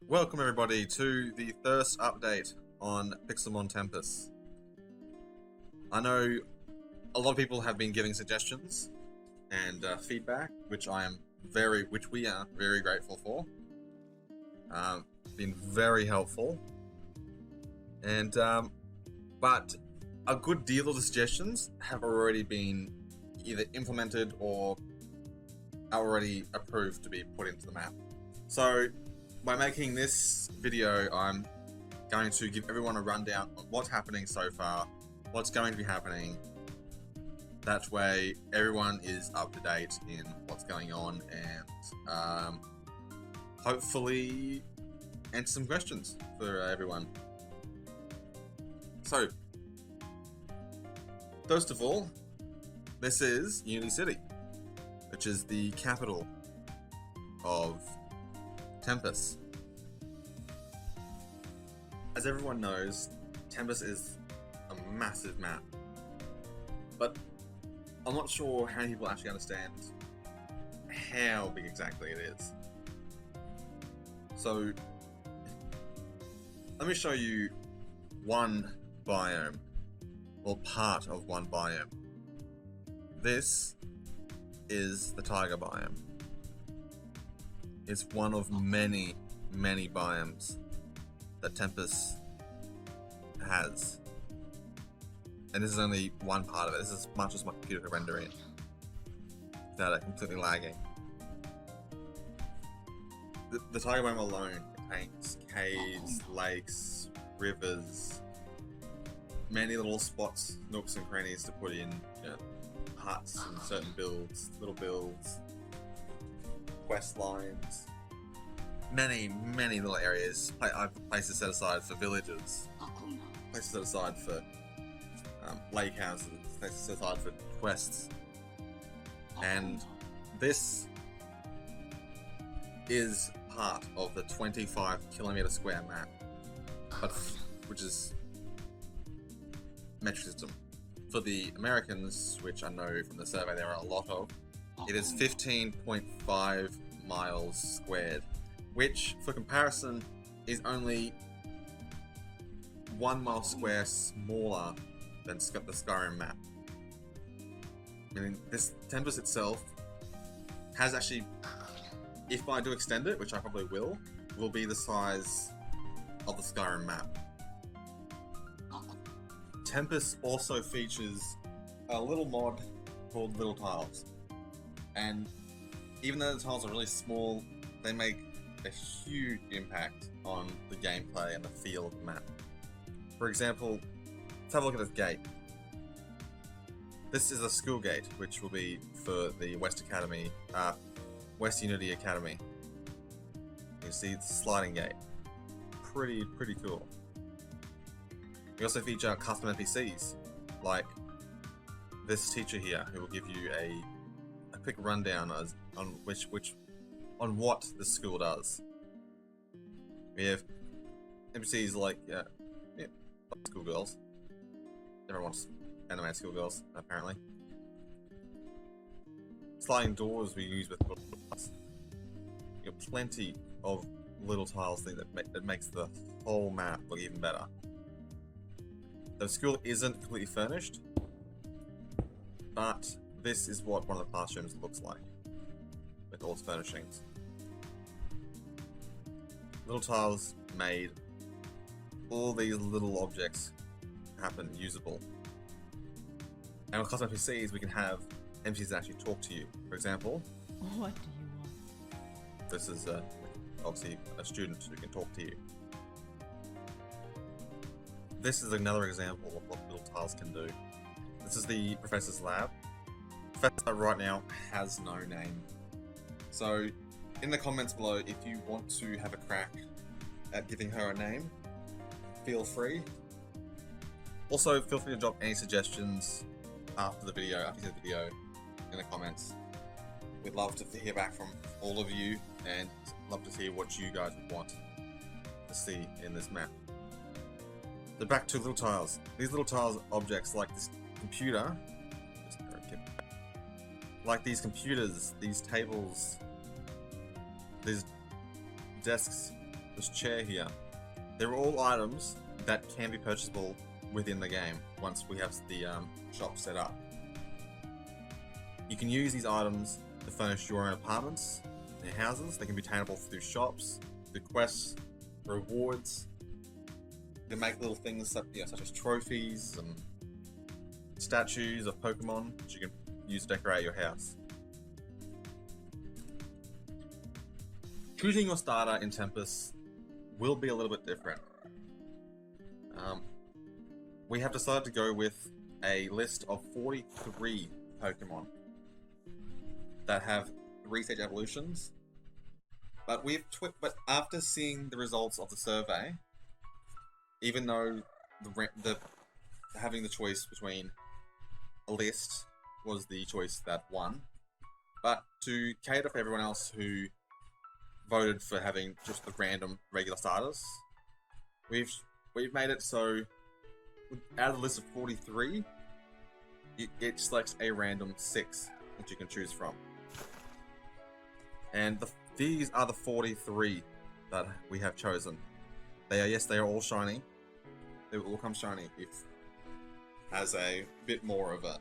Welcome everybody to the first update on Pixelmon Tempus. I know a lot of people have been giving suggestions and feedback, which we are very grateful for. Been very helpful, and but a good deal of the suggestions have already been either implemented or are already approved to be put into the map. So by making this video, I'm going to give everyone a rundown on what's happening so far, what's going to be happening. That way everyone is up to date in what's going on, and hopefully answer some questions for everyone. So, first of all, this is Unity City, which is the capital of Tempus. As everyone knows, Tempus is a massive map, but I'm not sure how many people actually understand how big exactly it is. So let me show you one biome, or part of one biome. This is the taiga biome. It's one of many, many biomes that Tempus has. And this is only one part of it. This is as much as my computer can render in without it completely lagging. The taiga biome alone contains caves, lakes, rivers, many little spots, nooks and crannies to put in, huts and certain builds, little builds, quest lines, many little areas. I have places set aside for villages, places set aside for lake houses, places set aside for quests, and this is part of the 25-kilometer square map, which is metric system. For the Americans, which I know from the survey there are a lot of, it is 15.5 miles squared, which, for comparison, is only 1 mile square smaller than the Skyrim map. Meaning, this Tempus itself has actually, if I do extend it, which I probably will be the size of the Skyrim map. Tempus also features a little mod called Little Tiles, and even though the tiles are really small, they make a huge impact on the gameplay and the feel of the map. For example, let's have a look at this gate. This is a school gate, which will be for the West Unity Academy. You see it's a sliding gate. Pretty cool. We also feature custom NPCs, like this teacher here, who will give you a quick rundown on what the school does. We have NPCs like schoolgirls. Everyone wants animated schoolgirls, apparently. Sliding doors we use with little tiles. You got plenty of little tiles that makes the whole map look even better. The school isn't completely furnished, but this is what one of the classrooms looks like with all its furnishings. Little tiles made all these little objects happen usable. And with custom NPCs, we can have NPCs that actually talk to you. For example, what do you want? This is obviously a student who can talk to you. This is another example of what little tiles can do. This is the professor's lab. Professor right now has no name. So in the comments below, if you want to have a crack at giving her a name, feel free. Also, feel free to drop any suggestions after you see the video in the comments. We'd love to hear back from all of you, and love to hear what you guys would want to see in this map. So back to little tiles. These little tiles objects like this computer, like these computers, these tables, these desks, this chair here, they're all items that can be purchasable within the game once we have the shop set up. You can use these items to furnish your own apartments, your houses. They can be attainable through shops, through quests, rewards. You can make little things such as trophies and statues of Pokemon that you can use to decorate your house. Choosing your starter in Tempus will be a little bit different. We have decided to go with a list of 43 Pokemon that have 3-stage evolutions. But after seeing the results of the survey, even though having the choice between a list was the choice that won, but to cater for everyone else who voted for having just the random regular starters, we've made it so out of the list of 43, it selects a random 6 that you can choose from. And these are the 43 that we have chosen. They are all shiny. They will all come shiny if as a bit more of a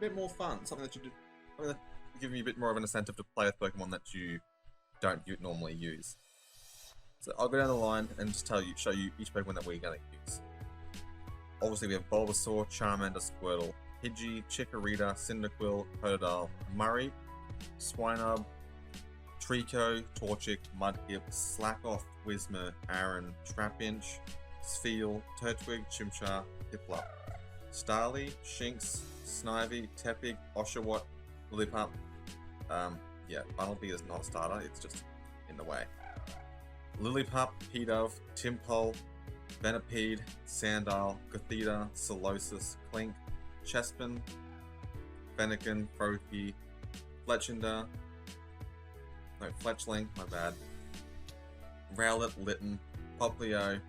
bit more fun, something that give you a bit more of an incentive to play with Pokemon that you don't normally use. So I'll go down the line and just show you each Pokemon that we're going to use. Obviously we have Bulbasaur, Charmander, Squirtle, Pidgey, Chikorita, Cyndaquil, Totodile, Murray, Swinub, Trico, Torchic, Mudkip, Slackoth, Whismur, Aaron, Trapinch, Spheal, Turtwig, Chimchar, Piplup, Starly, Shinx, Snivy, Tepig, Oshawott, Lillipup. Bunnelby is not a starter, it's just in the way. Lillipup, Pidove, Timpole, Venipede, Sandile, Gothita, Solosis, Clink, Chespin, Fennekin, Froakie, Fletchling, my bad, Rowlet, Litten, Poplio,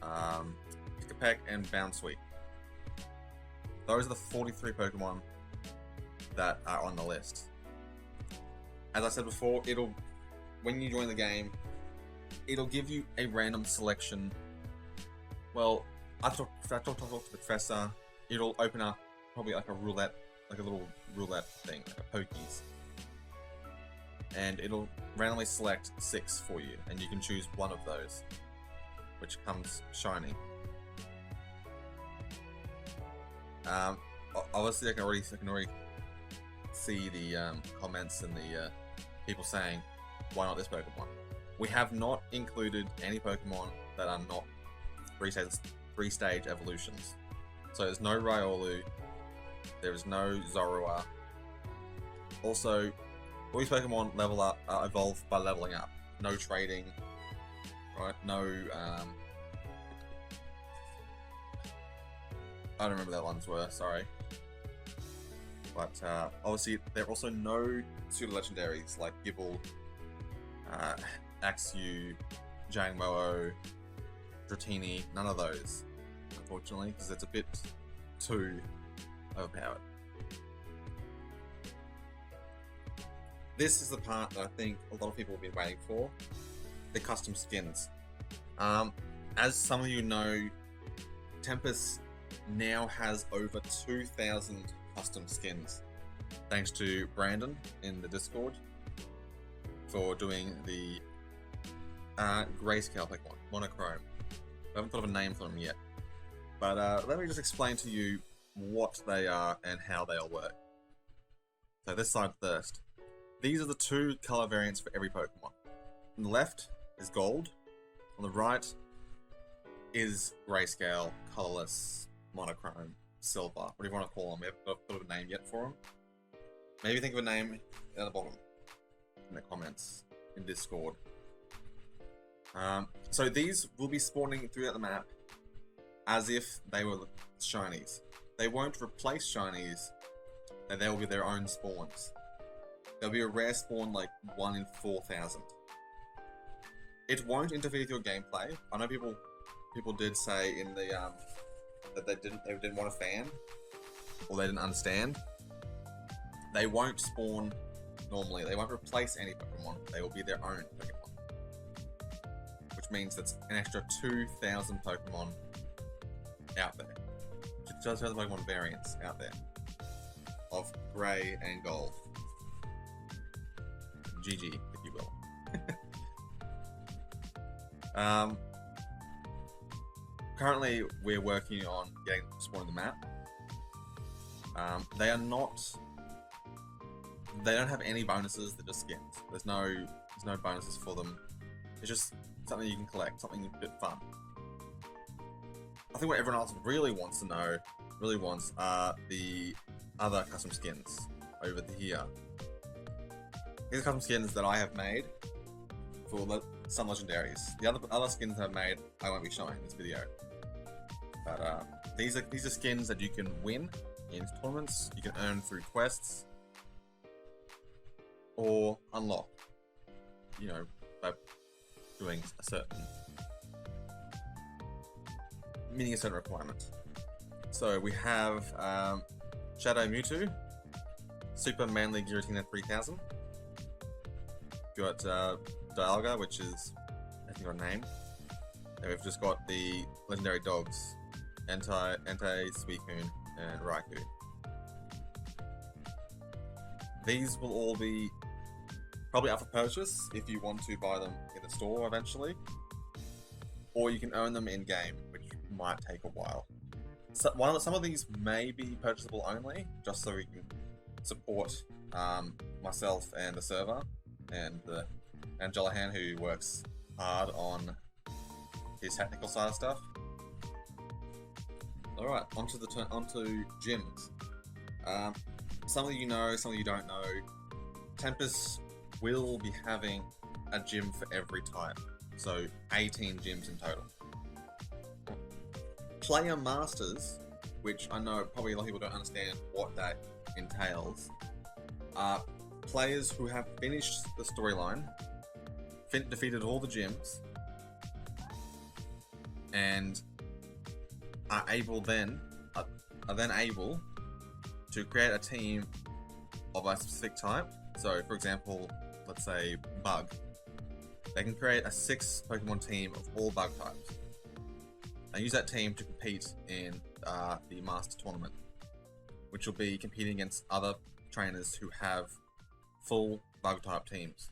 Pikapek, and Bounsweet. Those are the 43 Pokemon that are on the list. As I said before, when you join the game, it'll give you a random selection. Well, after I talk to the professor, it'll open up probably like a roulette, like a little roulette thing, like a Pokies. And it'll randomly select 6 for you, and you can choose one of those, which comes shiny. Obviously, I can already see the comments and the people saying, "Why not this Pokemon?" We have not included any Pokemon that are not 3-stage evolutions. So there's no Riolu, there is no Zorua. Also, all these Pokemon evolve by leveling up. No trading, right? No, I don't remember that ones were, sorry. But obviously, there are also no pseudo-legendaries like Gible, Axew, Jangmo-o, Dratini, none of those, unfortunately, because it's a bit too overpowered. This is the part that I think a lot of people have been waiting for, the custom skins. As some of you know, Tempus now has over 2,000 custom skins, thanks to Brandon in the Discord for doing the grayscale Pokemon, Monochrome. I haven't thought of a name for them yet, but let me just explain to you what they are and how they all work. So this side first. These are the 2 color variants for every Pokemon. On the left is gold, on the right is grayscale, colorless, monochrome, silver, whatever you want to call them. We haven't thought of a name yet for them. Maybe think of a name at the bottom in the comments in Discord. So these will be spawning throughout the map as if they were shinies. They won't replace shinies, and they will be their own spawns. There'll be a rare spawn like 1 in 4,000. It won't interfere with your gameplay. I know people did say in the that they didn't want a fan, or they didn't understand. They won't spawn normally. They won't replace any Pokemon. They will be their own Pokemon. which means that's an extra 2,000 Pokemon out there. 2,000 Pokemon variants out there of grey and gold. GG, if you will. Currently, we're working on getting exploring the map. They don't have any bonuses. They're just skins. There's no bonuses for them. It's just something you can collect, something a bit fun. I think what everyone else really wants are the other custom skins over here. These are custom skins that I have made for some legendaries. The other skins that I've made, I won't be showing in this video. But these are skins that you can win in tournaments, you can earn through quests, or unlock, by doing meeting a certain requirement. So we have Shadow Mewtwo, Super Manly Giratina 3000. We've got Dialga, which is, I think, got a name. And we've just got the legendary dogs, Entei, Suicune, and Raikou. These will all be probably up for purchase if you want to buy them in the store eventually, or you can earn them in game, which might take a while. So some of these may be purchasable only, just so we can support myself and the server and Jolahan, who works hard on his technical side of stuff. Alright, onto gyms. Some of you know, some of you don't know. Tempus will be having a gym for every type, so 18 gyms in total. Player Masters, which I know probably a lot of people don't understand what that entails, are players who have finished the storyline, defeated all the gyms, and are then able to create a team of a specific type. So, for example, let's say Bug. They can create a 6 Pokemon team of all Bug types, and use that team to compete in the Master Tournament, which will be competing against other trainers who have full Bug type teams.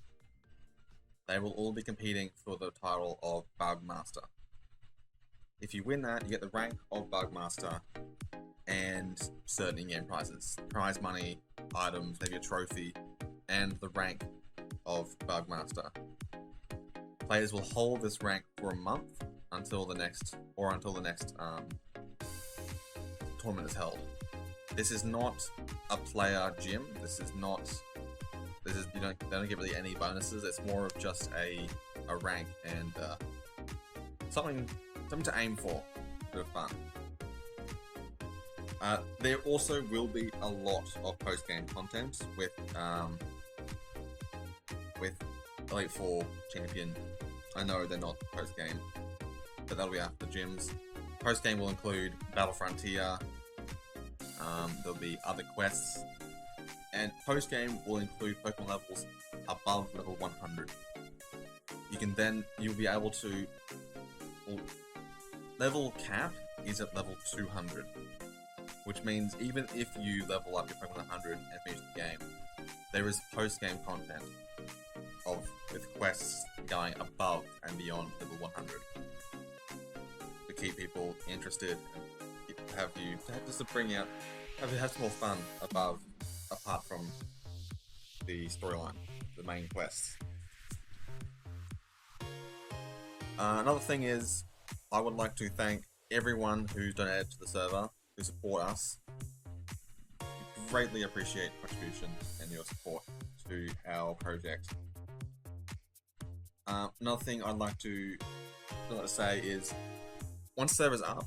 They will all be competing for the title of Bug Master. If you win that, you get the rank of Bug Master and certain in-game prizes. Prize money, items, maybe a trophy, and the rank of Bug Master. Players will hold this rank for a month until the next tournament is held. This is not a player gym. They don't get really any bonuses. It's more of just a rank and something to aim for. A bit of fun. There also will be a lot of post-game content with Elite Four Champion. I know they're not post-game, but that'll be after the gyms. Post-game will include Battle Frontier. There'll be other quests, and post-game will include Pokemon levels above level 100. You'll be able to. Level cap is at level 200, which means even if you level up your Pokemon 100 and finish the game, there is post-game content with quests going above and beyond level 100 to keep people interested and have some more fun apart from the storyline, the main quests. Another thing is, I would like to thank everyone who's donated to the server, who support us. We greatly appreciate your contribution and your support to our project. Another thing I'd like to say is, once the server's up,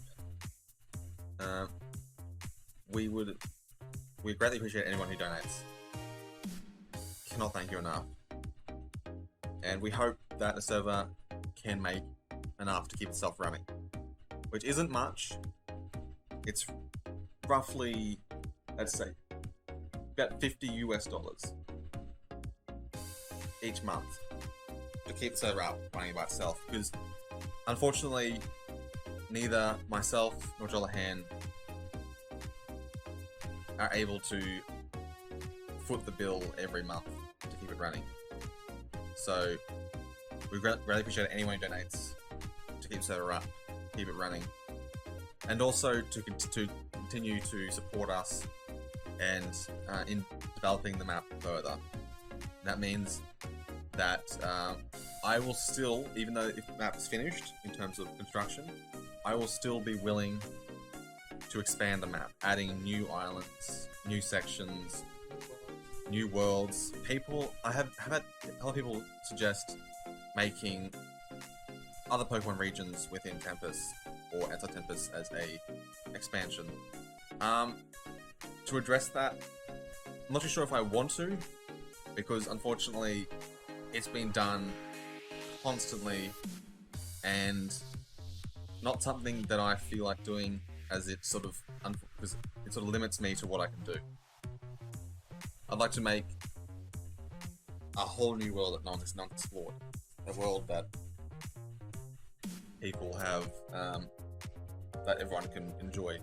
we greatly appreciate anyone who donates. Cannot thank you enough. And we hope that the server can make enough to keep itself running, which isn't much. It's roughly, let's say, about $50 each month to keep the server up running by itself, because unfortunately neither myself nor Jollahan are able to foot the bill every month to keep it running. So we really appreciate anyone who donates to keep the server up, keep it running, and also to continue to support us and in developing the map further. That means that I will still, even though if the map is finished in terms of construction, I will still be willing to expand the map, adding new islands, new sections, new worlds. I have had other people suggest making other Pokemon regions within Tempus or outside Tempus as a expansion. To address that, I'm not too sure if I want to, because unfortunately it's been done constantly and not something that I feel like doing, as it sort of limits me to what I can do. I'd like to make a whole new world that no one's explored, a world that people have, that everyone can enjoy.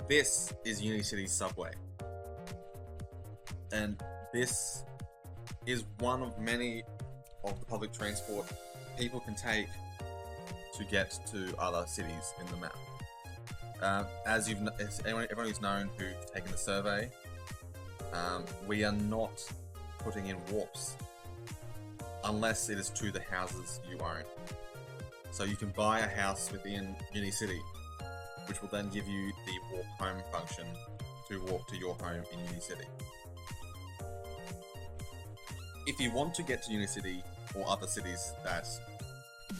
This is Unity City's subway, and this is one of many of the public transport people can take to get to other cities in the map. As everyone who's known who's taken the survey, we are not putting in warps unless it is to the houses you own. So you can buy a house within Unity City, which will then give you the warp home function to walk to your home in Unity City. If you want to get to Unity City or other cities that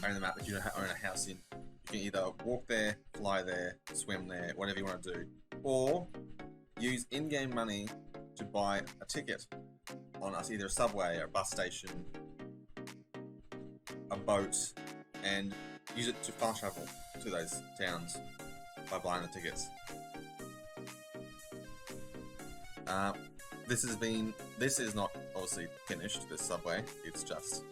are in the map that you don't own a house in, you can either walk there, fly there, swim there, whatever you want to do, or use in-game money to buy a ticket on either a subway or a bus station, a boat, and use it to fast travel to those towns by buying the tickets. This is not obviously finished, this subway, it's just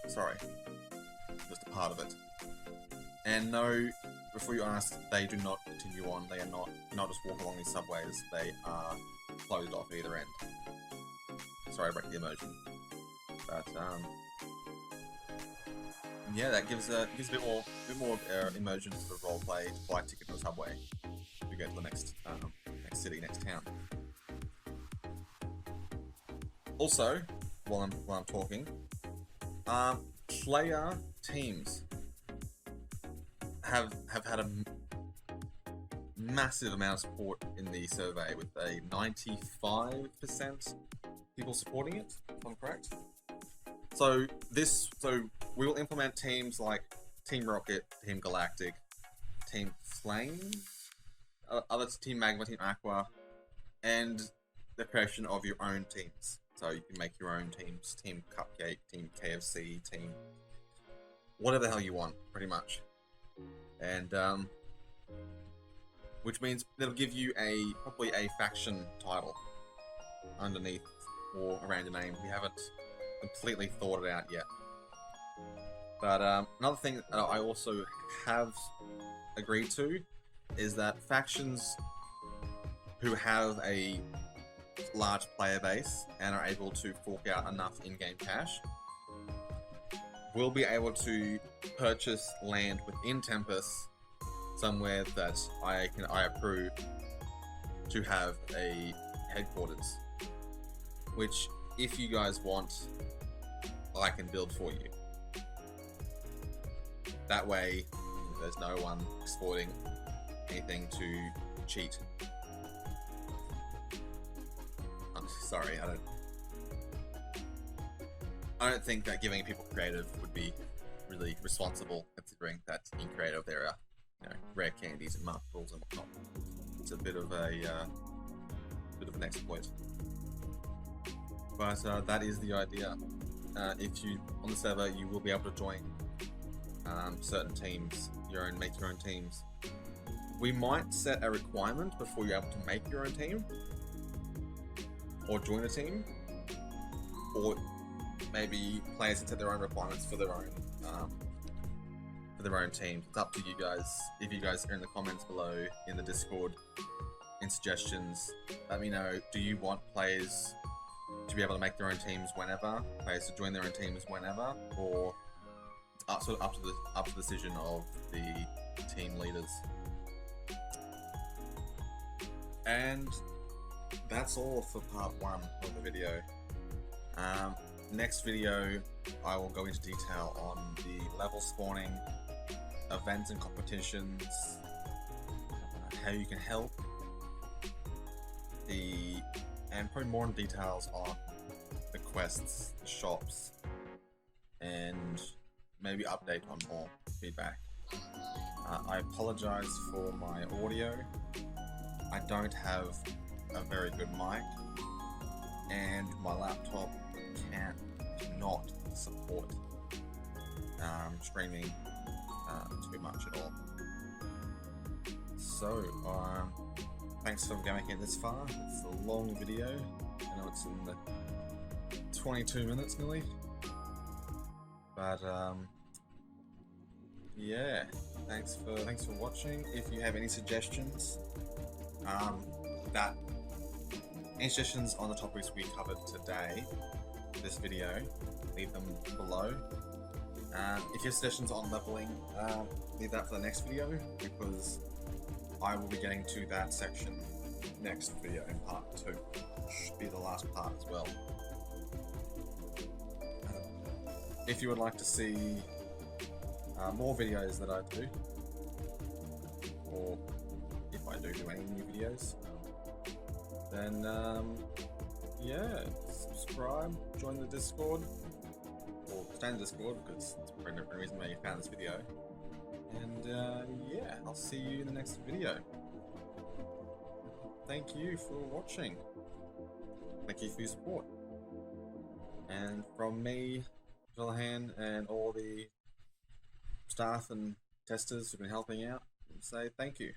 a part of it. And no, before you ask, they do not continue on, they are not just walk along these subways, they are closed off either end. Sorry, I break the immersion. But yeah, that gives a bit more immersion to the roleplay to buy a ticket to the subway to go to the next city, next town. Also, while I'm talking, player teams have had a massive amount of support in the survey, with a 95% people supporting it, if I'm correct. So we will implement teams like Team Rocket, Team Galactic, Team Flame, other Team Magma, Team Aqua, and the creation of your own teams. So you can make your own teams, Team Cupcake, Team KFC, Team whatever the hell you want, pretty much. And which means they'll give you probably a faction title underneath or around your name. We haven't completely thought it out yet. But another thing that I also have agreed to is that factions who have a large player base and are able to fork out enough in-game cash will be able to purchase land within Tempus somewhere that I approve to have a headquarters, which, if you guys want, I can build for you. That way, there's no one exploiting anything to cheat. I'm sorry, I don't think that giving people creative would be really responsible, considering that in creative there are, rare candies and marbles and whatnot. It's a bit of an exploit. But that is the idea. If you on the server, you will be able to join certain teams, make your own teams. We might set a requirement before you're able to make your own team, or join a team, or maybe players can set their own requirements for their own team. It's up to you guys. If you guys are in the comments below, in the Discord, in suggestions, let me know. Do you want players to be able to make their own teams whenever, players to join their own teams whenever, or sort of up to the decision of the team leaders? And that's all for part 1 of the video. Next video, I will go into detail on the level spawning, events and competitions, how you can help, and probably more in details on the quests, the shops, and maybe update on more feedback. I apologize for my audio. I don't have a very good mic, and my laptop cannot support streaming too much at all. So, thanks for making it this far. It's a long video. I know it's in the 22 minutes nearly. But yeah, thanks for watching. If you have any suggestions, any suggestions on the topics we covered today, this video, leave them below. If you have suggestions on leveling, leave that for the next video, because I will be getting to that section next video in part 2. Should be the last part as well. If you would like to see more videos that I do, or if I do any new videos, then yeah, subscribe, join the Discord, or stay in the Discord, because it's for a different reason why you found this video. And yeah, I'll see you in the next video. Thank you for watching. Thank you for your support. And from me, Jillahan, and all the staff and testers who've been helping out, say thank you.